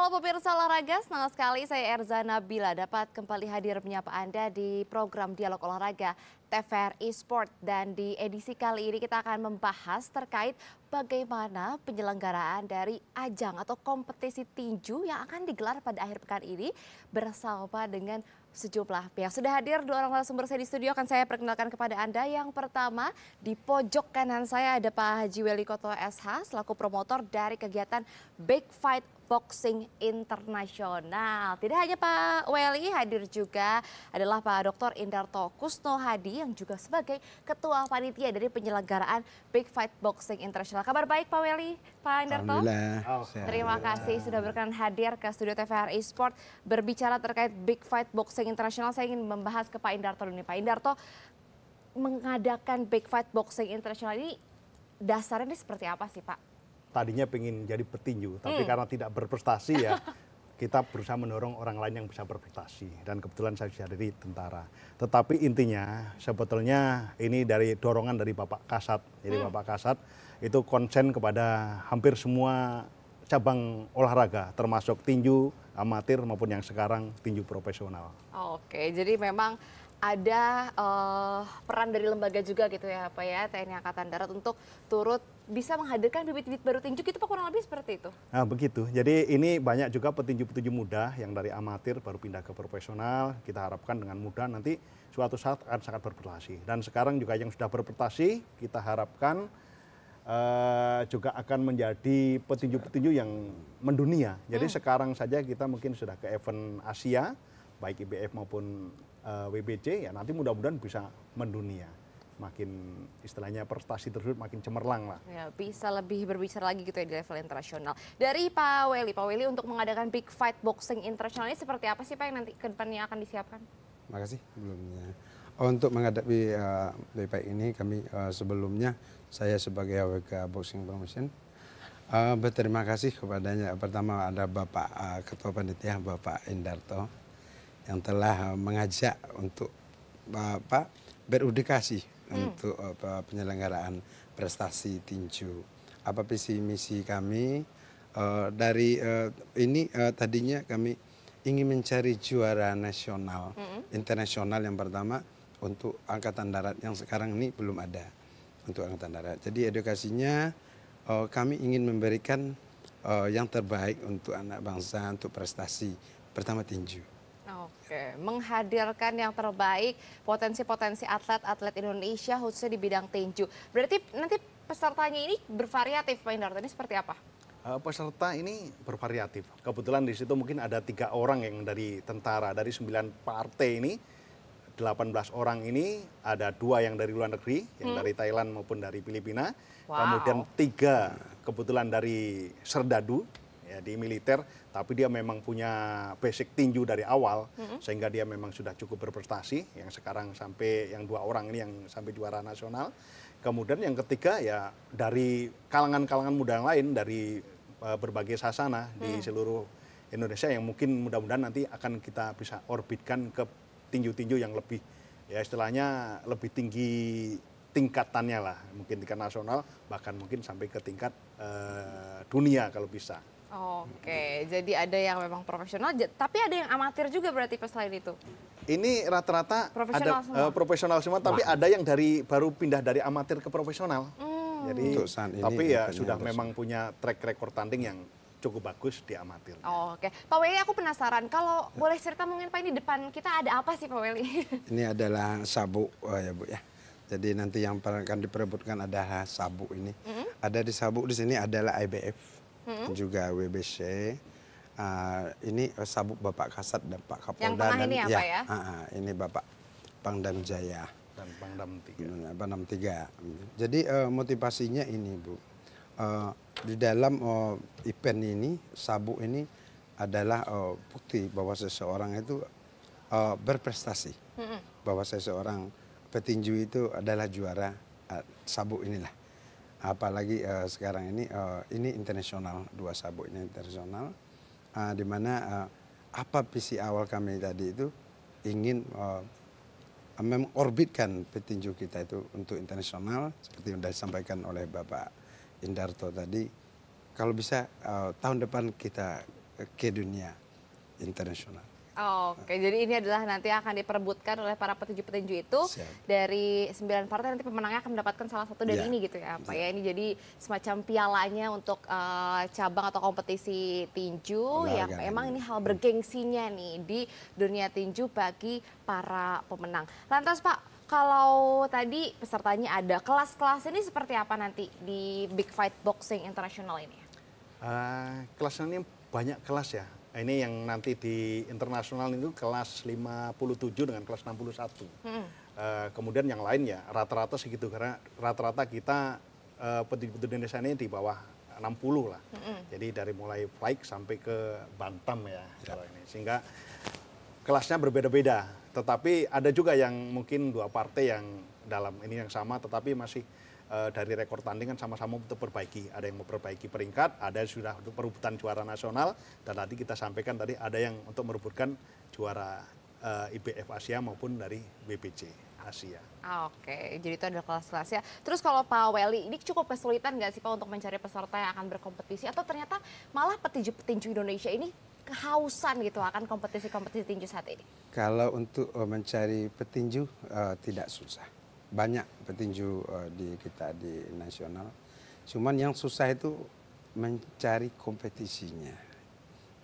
Halo pemirsa olahraga, senang sekali saya Erza Nabila dapat kembali hadir menyapa Anda di program Dialog Olahraga TVRI Sport. Dan di edisi kali ini kita akan membahas terkait bagaimana penyelenggaraan dari ajang atau kompetisi tinju yang akan digelar pada akhir pekan ini bersama dengan sejumlah pihak. Sudah hadir dua orang narasumber saya di studio, akan saya perkenalkan kepada Anda. Yang pertama, di pojok kanan saya ada Pak Haji Weli Koto SH selaku promotor dari kegiatan Big Fight Boxing Internasional. Tidak hanya Pak Weli, hadir juga adalah Pak Dr. Indarto Kusno Hadi yang juga sebagai Ketua Panitia dari penyelenggaraan Big Fight Boxing Internasional. Kabar baik Pak Weli, Pak Indarto? Terima kasih sudah berkenan hadir ke studio TVRI Sport berbicara terkait Big Fight Boxing Internasional. Saya ingin membahas ke Pak Indarto dulu nih. Pak Indarto, mengadakan Big Fight Boxing Internasional ini dasarnya seperti apa sih Pak? Tadinya pengen jadi petinju, tapi karena tidak berprestasi ya kita berusaha mendorong orang lain yang bisa berprestasi. Dan kebetulan saya bisa dari tentara. Tetapi intinya sebetulnya ini dari dorongan dari Bapak Kasat. Jadi Bapak Kasat itu konsen kepada hampir semua cabang olahraga, termasuk tinju, amatir maupun yang sekarang tinju profesional. Oke, jadi memang ada peran dari lembaga juga gitu ya Pak ya, TNI Angkatan Darat untuk turut bisa menghadirkan bibit-bibit baru tinju gitu Pak, kurang lebih seperti itu? Nah begitu, jadi ini banyak juga petinju-petinju muda yang dari amatir baru pindah ke profesional. Kita harapkan dengan mudah nanti suatu saat akan sangat berprestasi. Dan sekarang juga yang sudah berprestasi kita harapkan juga akan menjadi petinju-petinju yang mendunia. Jadi sekarang saja kita mungkin sudah ke event Asia, baik IBF maupun WBC, ya nanti mudah-mudahan bisa mendunia. Makin istilahnya prestasi tersebut makin cemerlang lah. Ya, bisa lebih berbicara lagi gitu ya di level internasional. Dari Pak Weli untuk mengadakan Big Fight Boxing Internasional ini seperti apa sih Pak yang nanti ke depannya akan disiapkan? Terima kasih sebelumnya. Untuk menghadapi Big Fight ini kami sebelumnya saya sebagai AWK Boxing Promotion berterima kasih kepadanya. Pertama ada Bapak Ketua Panitia Bapak Indarto yang telah mengajak untuk beredukasi untuk penyelenggaraan prestasi tinju. Apa visi misi kami dari ini tadinya kami ingin mencari juara nasional, internasional yang pertama untuk Angkatan Darat yang sekarang ini belum ada untuk Angkatan Darat. Jadi edukasinya kami ingin memberikan yang terbaik untuk anak bangsa untuk prestasi pertama tinju. Oke, menghadirkan yang terbaik potensi-potensi atlet-atlet Indonesia khususnya di bidang tinju. Berarti nanti pesertanya ini bervariatif Pak Indarto, ini seperti apa? Peserta ini bervariatif. Kebetulan di situ mungkin ada 3 orang yang dari tentara, dari 9 partai ini, 18 orang ini ada 2 yang dari luar negeri, yang dari Thailand maupun dari Filipina. Kemudian 3 kebetulan dari Serdadu, ya, di militer, tapi dia memang punya basic tinju dari awal, sehingga dia memang sudah cukup berprestasi. Yang sekarang sampai yang 2 orang ini yang sampai juara nasional. Kemudian yang ketiga ya dari kalangan-kalangan muda yang lain dari berbagai sasana di seluruh Indonesia yang mungkin mudah-mudahan nanti akan kita bisa orbitkan ke tinju-tinju yang lebih ya istilahnya lebih tinggi tingkatannya lah, mungkin tingkat nasional bahkan mungkin sampai ke tingkat dunia kalau bisa. Oke, jadi ada yang memang profesional, tapi ada yang amatir juga berarti Pak selain itu? Ini rata-rata profesional ada semua. Profesional semua, tapi ada yang baru pindah dari amatir ke profesional. Jadi, tapi ya sudah memang punya track record tanding yang cukup bagus di amatir. Oke, Pak Weli aku penasaran, kalau boleh cerita mungkin Pak ini depan kita ada apa sih Pak Weli? Ini adalah sabuk ya Bu ya. Jadi nanti yang akan diperebutkan adalah sabuk ini. Ada di sabuk di sini adalah IBF. Juga WBC, ini sabuk Bapak Kasat dan Pak Kapolda. Yang tengah ini apa ya? Ini Bapak Pangdam Jaya dan Pangdam 3. Pangdam 3. Jadi motivasinya ini Bu, di dalam event ini sabuk ini adalah bukti bahwa seseorang itu berprestasi, bahwa seseorang petinju itu adalah juara sabuk inilah. Apalagi sekarang ini internasional, 2 sabuk ini internasional, di mana apa visi awal kami tadi itu ingin mengorbitkan petinju kita itu untuk internasional seperti yang sudah disampaikan oleh Bapak Indarto tadi. Kalau bisa tahun depan kita ke dunia internasional. Oke, jadi ini adalah nanti akan diperebutkan oleh para petinju-petinju itu. Siap. Dari 9 partai nanti pemenangnya akan mendapatkan salah satu dari Ya. ini gitu ya Pak ya. Ini jadi semacam pialanya untuk cabang atau kompetisi tinju yang Olahraga memang tinju. ini hal bergengsinya nih di dunia tinju bagi para pemenang. Lantas Pak, kalau tadi pesertanya ada, kelas-kelas ini seperti apa nanti di Big Fight Boxing International ini? Kelasnya ini banyak kelas ya. Ini yang nanti di internasional itu kelas 57 dengan kelas 61. Kemudian yang lain ya rata-rata segitu, karena rata-rata kita petinju-petinju Indonesia ini di bawah 60 lah. Jadi dari mulai flyweight sampai ke bantam ya. Kalau ini. Sehingga kelasnya berbeda-beda. Tetapi ada juga yang mungkin dua partai yang dalam ini yang sama tetapi masih dari rekor tanding kan sama-sama untuk perbaiki. Ada yang memperbaiki peringkat, ada yang sudah untuk perebutan juara nasional, dan tadi kita sampaikan tadi ada yang untuk merebutkan juara IBF Asia maupun dari WBC Asia. Oke, jadi itu adalah kelas-kelasnya. Terus kalau Pak Welly, ini cukup kesulitan nggak sih Pak untuk mencari peserta yang akan berkompetisi? Atau ternyata malah petinju-petinju Indonesia ini kehausan gitu akan kompetisi-kompetisi tinju saat ini? Kalau untuk mencari petinju tidak susah. Banyak petinju di kita di nasional. Cuman yang susah itu mencari kompetisinya.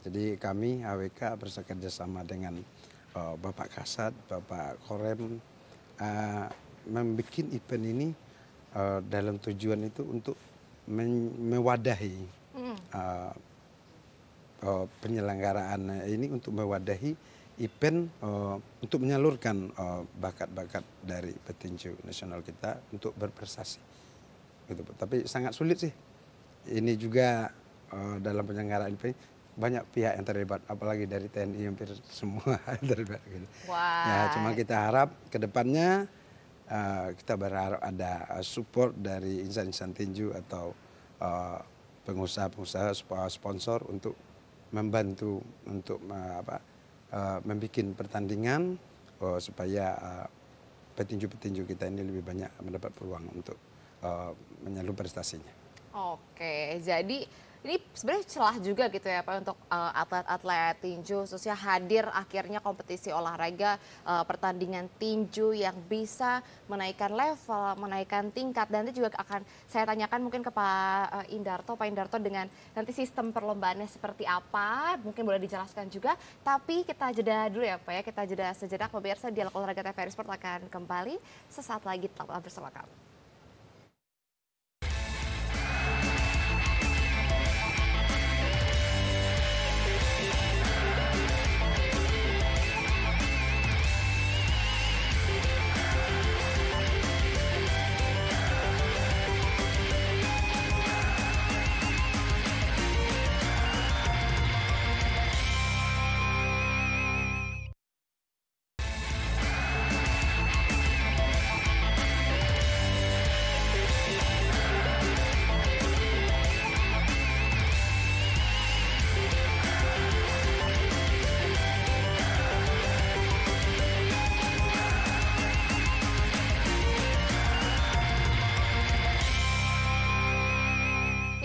Jadi kami AWK bekerja sama dengan Bapak Kasat, Bapak Korem, membuat event ini dalam tujuan itu untuk mewadahi penyelenggaraan ini, untuk mewadahi event untuk menyalurkan bakat-bakat dari petinju nasional kita untuk berprestasi. Gitu. Tapi sangat sulit sih. Ini juga dalam penyelenggaraan event banyak pihak yang terlibat, apalagi dari TNI hampir semua terlibat. Gitu. Wah. Ya, cuma kita harap ke depannya kita berharap ada support dari insan-insan tinju atau pengusaha-pengusaha, sponsor untuk membantu untuk membuat pertandingan supaya petinju-petinju kita ini lebih banyak mendapat peluang untuk menyalurkan prestasinya. Oke, jadi ini sebenarnya celah juga gitu ya Pak untuk atlet-atlet tinju khususnya hadir akhirnya kompetisi olahraga pertandingan tinju yang bisa menaikkan level, menaikkan tingkat, dan nanti juga akan saya tanyakan mungkin ke Pak Indarto. Pak Indarto, dengan nanti sistem perlombaannya seperti apa, mungkin boleh dijelaskan juga. Tapi kita jeda dulu ya Pak ya, kita jeda sejenak. Pemirsa, Dialog Olahraga TVRI Sport akan kembali sesaat lagi, tetaplah bersama kami.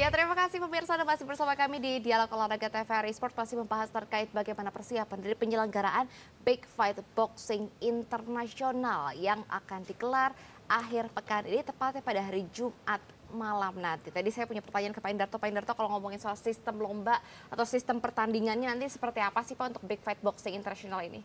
Ya, terima kasih pemirsa, Anda masih bersama kami di Dialog Olahraga TVRI Sport, masih membahas terkait bagaimana persiapan dari penyelenggaraan Big Fight Boxing Internasional yang akan digelar akhir pekan ini, tepatnya pada hari Jumat malam nanti. Tadi saya punya pertanyaan ke Pak Indarto. Pak Indarto, kalau ngomongin soal sistem lomba atau sistem pertandingannya nanti seperti apa sih Pak untuk Big Fight Boxing Internasional ini?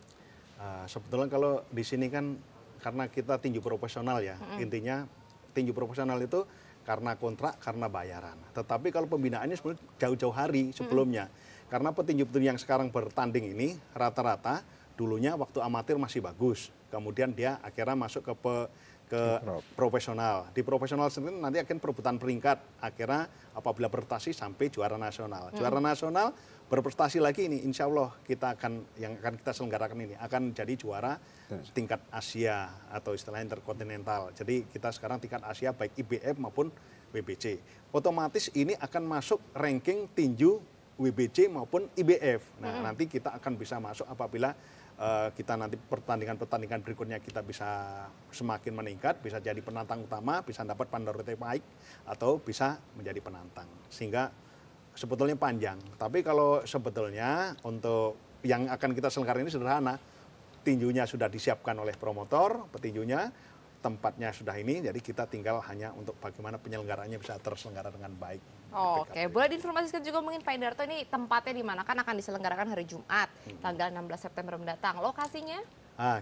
Sebetulnya kalau di sini kan karena kita tinju profesional ya, intinya tinju profesional itu karena kontrak, karena bayaran. Tetapi kalau pembinaannya sebenarnya jauh-jauh hari sebelumnya. Karena petinju-petinju yang sekarang bertanding ini rata-rata dulunya waktu amatir masih bagus. Kemudian dia akhirnya masuk ke profesional. Di profesional sendiri nanti akan perebutan peringkat. Akhirnya apabila berprestasi sampai juara nasional. Juara nasional berprestasi lagi ini, insya Allah yang akan kita selenggarakan ini akan jadi juara tingkat Asia atau istilahnya interkontinental. Jadi kita sekarang tingkat Asia baik IBF maupun WBC. Otomatis ini akan masuk ranking tinju WBC maupun IBF. Nah, nanti kita akan bisa masuk apabila kita nanti pertandingan-pertandingan berikutnya kita bisa semakin meningkat, bisa jadi penantang utama, bisa dapat pandorotnya baik, atau bisa menjadi penantang. Sehingga sebetulnya panjang. Tapi kalau sebetulnya untuk yang akan kita selenggarakan ini sederhana. Tinjunya sudah disiapkan oleh promotor, petinjunya, tempatnya sudah ini, jadi kita tinggal hanya untuk bagaimana penyelenggaraannya bisa terselenggara dengan baik. Oke, boleh diinformasikan juga mungkin Pak Indarto ini tempatnya di mana? Kan akan diselenggarakan hari Jumat, tanggal 16 September mendatang. Lokasinya?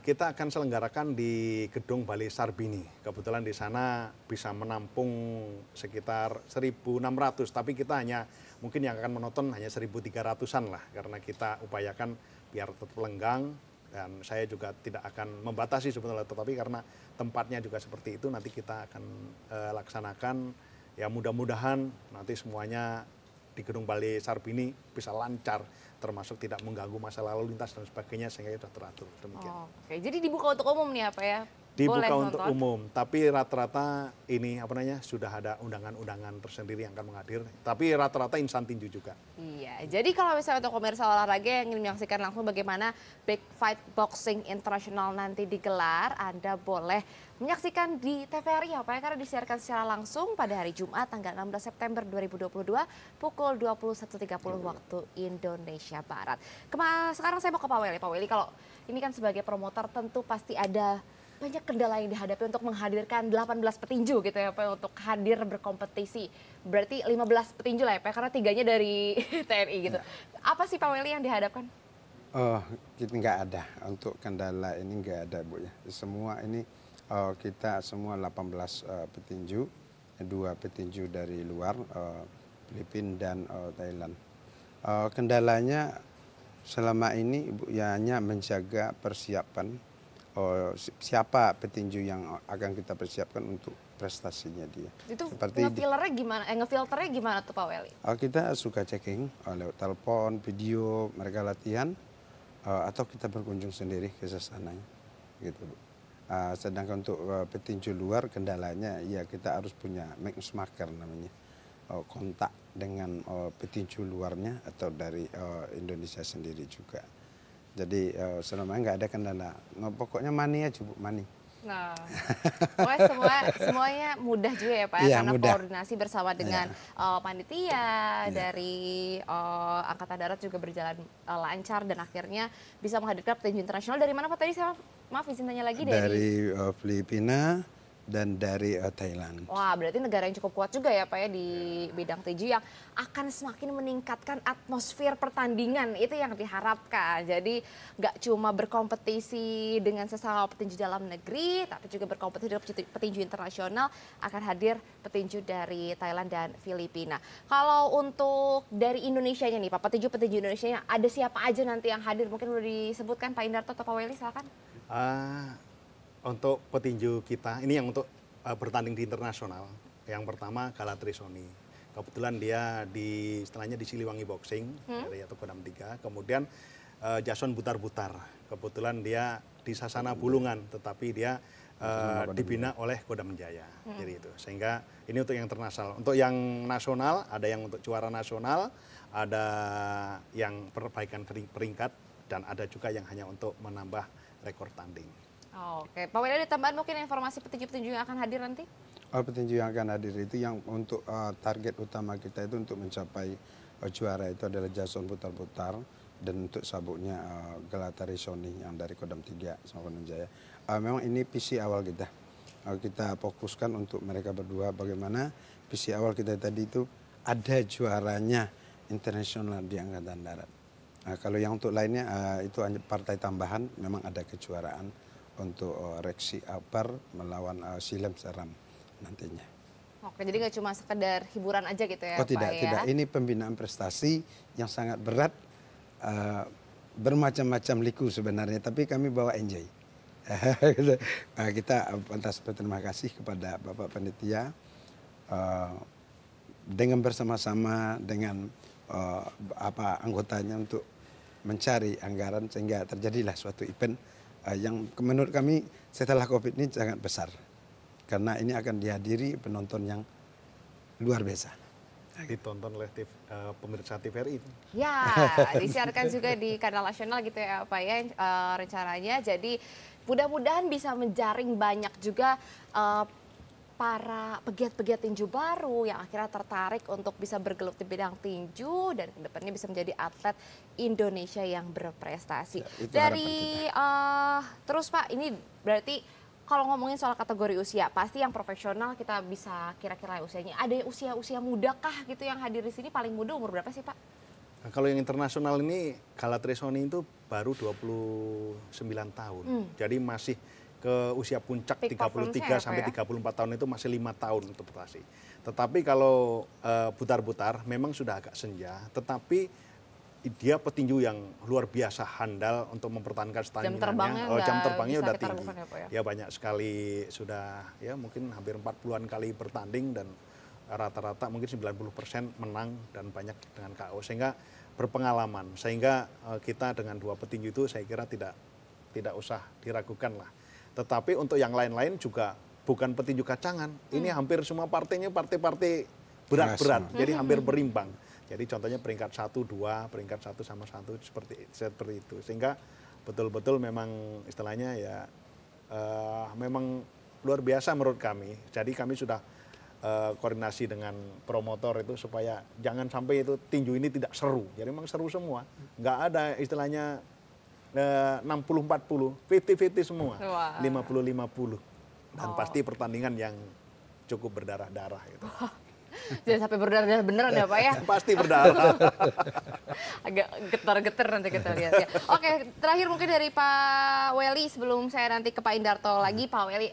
Kita akan selenggarakan di Gedung Balai Sarbini. Kebetulan di sana bisa menampung sekitar 1.600, tapi kita hanya mungkin yang akan menonton hanya 1.300-an lah, karena kita upayakan biar tetap lenggang. Dan saya juga tidak akan membatasi sebetulnya, tetapi karena tempatnya juga seperti itu, nanti kita akan laksanakan, ya mudah-mudahan nanti semuanya di Gedung Balai Sarbini bisa lancar, termasuk tidak mengganggu masa lalu lintas dan sebagainya, sehingga sudah teratur. Demikian. Oke, jadi dibuka untuk umum nih apa ya? Dibuka Boleh untuk nonton? umum, tapi rata-rata ini sudah ada undangan-undangan tersendiri yang akan menghadir, tapi rata-rata insan tinju juga. Iya, jadi kalau misalnya untuk pemirsa olahraga yang ingin menyaksikan langsung bagaimana Big Fight Boxing International nanti digelar, Anda boleh menyaksikan di TVRI ya Pak, karena disiarkan secara langsung pada hari Jumat tanggal 16 September 2022 pukul 21.30 waktu Indonesia Barat. Sekarang saya mau ke Pak Welly. Pak Welly, kalau ini kan sebagai promotor tentu pasti ada banyak kendala yang dihadapi untuk menghadirkan 18 petinju gitu ya Pak, untuk hadir berkompetisi. Berarti 15 petinju lah ya Pak, karena 3-nya dari TNI gitu. Apa sih Pak Welly yang dihadapkan? Oh, kita nggak ada untuk kendala ini, nggak ada Bu ya. Semua ini kita semua 18 petinju, 2 petinju dari luar, Filipina dan Thailand. Kendalanya selama ini Ibu ya hanya menjaga persiapan siapa petinju yang akan kita persiapkan untuk prestasinya dia. Itu Seperti ngefilternya gimana tuh Pak Welly? kita suka checking lewat telepon, video, mereka latihan, atau kita berkunjung sendiri ke sananya, gitu Bu. Sedangkan untuk petinju luar kendalanya ya kita harus punya match marker namanya, kontak dengan petinju luarnya atau dari Indonesia sendiri juga. Jadi selama nggak ada kendala, pokoknya money aja Bu, money. Nah, pokoknya semuanya mudah juga ya Pak, Iya, karena mudah. koordinasi bersama dengan panitia dari Angkatan Darat juga berjalan lancar dan akhirnya bisa menghadirkan petinju internasional. Dari mana Pak tadi? Saya maaf izin tanya lagi Dari Filipina dan dari Thailand. Wah, berarti negara yang cukup kuat juga ya Pak ya di bidang tinju yang akan semakin meningkatkan atmosfer pertandingan, itu yang diharapkan. Jadi nggak cuma berkompetisi dengan sesama petinju dalam negeri, tapi juga berkompetisi dengan petinju internasional, akan hadir petinju dari Thailand dan Filipina. Kalau untuk dari Indonesianya nih Pak, petinju-petinju Indonesianya ada siapa aja nanti yang hadir? Mungkin udah disebutkan Pak Indarto atau Pak Welly, silakan. Untuk petinju kita, ini yang untuk bertanding di internasional. Yang pertama Gala Trisoni. Kebetulan dia istilahnya di Siliwangi Boxing, dari atau Kodam 3. Kemudian Jason Butar-Butar. Kebetulan dia di Sasana Bulungan, tetapi dia dibina oleh Kodam Jaya. Jadi itu. Sehingga ini untuk yang internasional. Untuk yang nasional, ada yang untuk juara nasional, ada yang perbaikan peringkat, dan ada juga yang hanya untuk menambah rekor tanding. Oke, Pak Welly ada tambahan mungkin informasi petinju-petinju yang akan hadir nanti? Petinju yang akan hadir itu yang untuk target utama kita itu untuk mencapai juara itu adalah Jason Butar-Butar, dan untuk sabuknya Gala Trisoni yang dari Kodam 3 sama Kodam Jaya. Memang ini visi awal kita. Kita fokuskan untuk mereka berdua, bagaimana visi awal kita tadi itu ada juaranya internasional di Angkatan Darat. Kalau yang untuk lainnya itu hanya partai tambahan, memang ada kejuaraan untuk Reksi Apar melawan Silem Seram nantinya. Oke, jadi nggak cuma sekedar hiburan aja gitu ya Oh tidak, Pak tidak. ya? Ini pembinaan prestasi yang sangat berat, bermacam-macam liku sebenarnya, tapi kami bawa enjoy. Kita pantas berterima kasih kepada Bapak Panitia, dengan bersama-sama dengan anggotanya untuk mencari anggaran sehingga terjadilah suatu event yang menurut kami setelah COVID ini sangat besar. Karena ini akan dihadiri penonton yang luar biasa. Ditonton oleh pemirsa TVRI. Ya, disiarkan juga di kanal nasional gitu ya Pak ya rencananya. Jadi mudah-mudahan bisa menjaring banyak juga para pegiat-pegiat tinju baru yang akhirnya tertarik untuk bisa bergelut di bidang tinju dan kedepannya bisa menjadi atlet Indonesia yang berprestasi. Ya, itu Dari terus Pak, ini berarti kalau ngomongin soal kategori usia, pasti yang profesional kita bisa kira-kira usianya. Ada usia-usia muda kah gitu yang hadir di sini? Paling muda umur berapa sih Pak? Nah, kalau yang internasional ini Gala Tresoni itu baru 29 tahun. Jadi masih ke usia puncak Peak 33 sampai 34 tahun itu masih 5 tahun untuk prestasi. Tetapi kalau putar-putar memang sudah agak senja, tetapi dia petinju yang luar biasa handal untuk mempertahankan stamina-nya. Jam Terbangnya bisa udah kita tinggi. ragukan ya, Pak, ya? Ya banyak sekali sudah ya mungkin hampir 40-an kali bertanding dan rata-rata mungkin 90% menang dan banyak dengan KO sehingga berpengalaman. Sehingga kita dengan dua petinju itu saya kira tidak usah diragukan lah. Tetapi untuk yang lain-lain juga bukan petinju kacangan. Ini hampir semua partainya partai-partai berat-berat. Jadi hampir berimbang. Jadi contohnya peringkat 1, 2, peringkat 1 sama 1 seperti itu. Sehingga betul-betul memang istilahnya ya memang luar biasa menurut kami. Jadi kami sudah koordinasi dengan promotor itu supaya jangan sampai itu tinju ini tidak seru. Jadi memang seru semua. Nggak ada istilahnya 60-40, 50-50 semua, 50-50. Dan pasti pertandingan yang cukup berdarah-darah gitu. Jangan sampai berdarah beneran ya Pak ya. Pasti berdarah. Agak getar-getar nanti kita lihat ya. Oke, terakhir mungkin dari Pak Welly sebelum saya nanti ke Pak Indarto lagi. Pak Welly,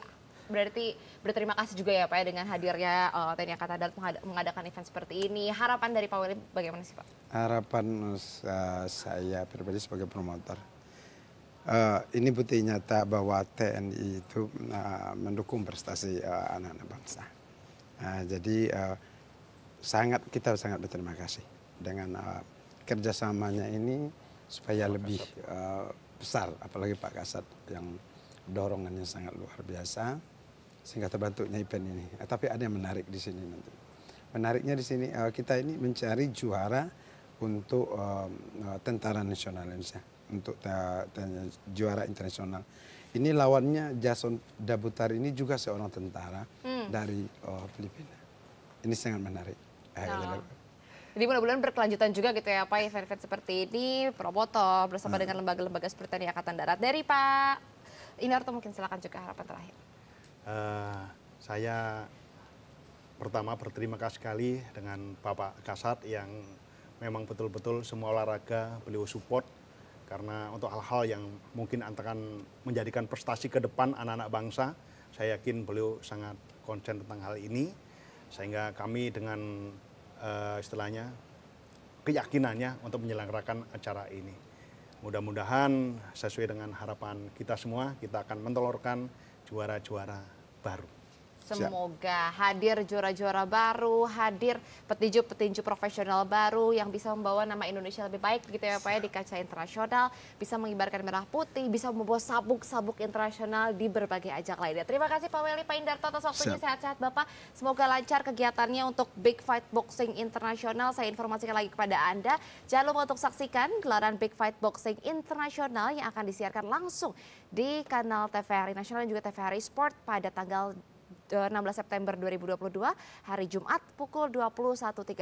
berarti berterima kasih juga ya Pak ya dengan hadirnya TNI Angkatan Darat mengadakan event seperti ini. Harapan dari Pak Welly bagaimana sih Pak? Harapan saya pribadi sebagai promotor. Ini bukti nyata bahwa TNI itu mendukung prestasi anak-anak bangsa. Jadi kita sangat berterima kasih dengan kerjasamanya ini supaya lebih besar, apalagi Pak Kasat yang dorongannya sangat luar biasa sehingga terbentuknya event ini. Tapi ada yang menarik di sini nanti. Menariknya di sini kita ini mencari juara untuk Tentara Nasional Indonesia. Untuk juara internasional. Ini lawannya Jason Dabutar ini juga seorang tentara dari Filipina. Ini sangat menarik. Jadi mudah-mudahan berkelanjutan juga gitu ya Pak, event-event seperti ini, promotor bersama dengan lembaga-lembaga seperti TNI Angkatan Darat. Dari Pak Indarto mungkin silakan juga harapan terakhir. Saya pertama berterima kasih sekali dengan Bapak Kasat yang memang betul-betul semua olahraga beliau support. Karena untuk hal-hal yang mungkin akan menjadikan prestasi ke depan anak-anak bangsa, saya yakin beliau sangat konsen tentang hal ini. Sehingga kami dengan istilahnya keyakinannya untuk menyelenggarakan acara ini. Mudah-mudahan sesuai dengan harapan kita semua, kita akan mentelurkan juara-juara baru. Semoga hadir juara-juara baru, hadir petinju-petinju profesional baru yang bisa membawa nama Indonesia lebih baik gitu ya Pak ya di kancah internasional, bisa mengibarkan merah putih, bisa membawa sabuk-sabuk internasional di berbagai ajang lainnya. Terima kasih Pak Welly, Pak Indarto atas waktunya, sehat-sehat Bapak. Semoga lancar kegiatannya untuk Big Fight Boxing Internasional. Saya informasikan lagi kepada Anda, jangan lupa untuk saksikan gelaran Big Fight Boxing Internasional yang akan disiarkan langsung di kanal TVRI Nasional dan juga TVRI Sport pada tanggal 16 September 2022 hari Jumat pukul 21.30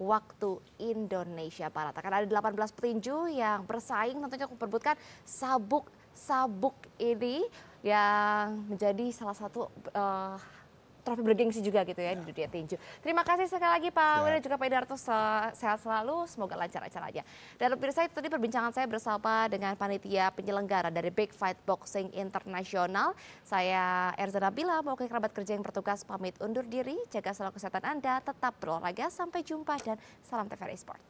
waktu Indonesia Barat. Akan ada 18 petinju yang bersaing tentunya untuk memperebutkan sabuk ini yang menjadi salah satu trofi bergengsi juga gitu ya di dunia tinju. Terima kasih sekali lagi Pak Welly dan juga Pak Indarto, sehat selalu, semoga lancar acaranya. Dan pemirsa, itu tadi perbincangan saya bersama dengan panitia penyelenggara dari Big Fight Boxing Internasional. Saya Erzana Bila, mewakili kerabat kerja yang bertugas pamit undur diri, jaga selalu kesehatan Anda, tetap berolahraga, sampai jumpa dan salam TVRI Sport.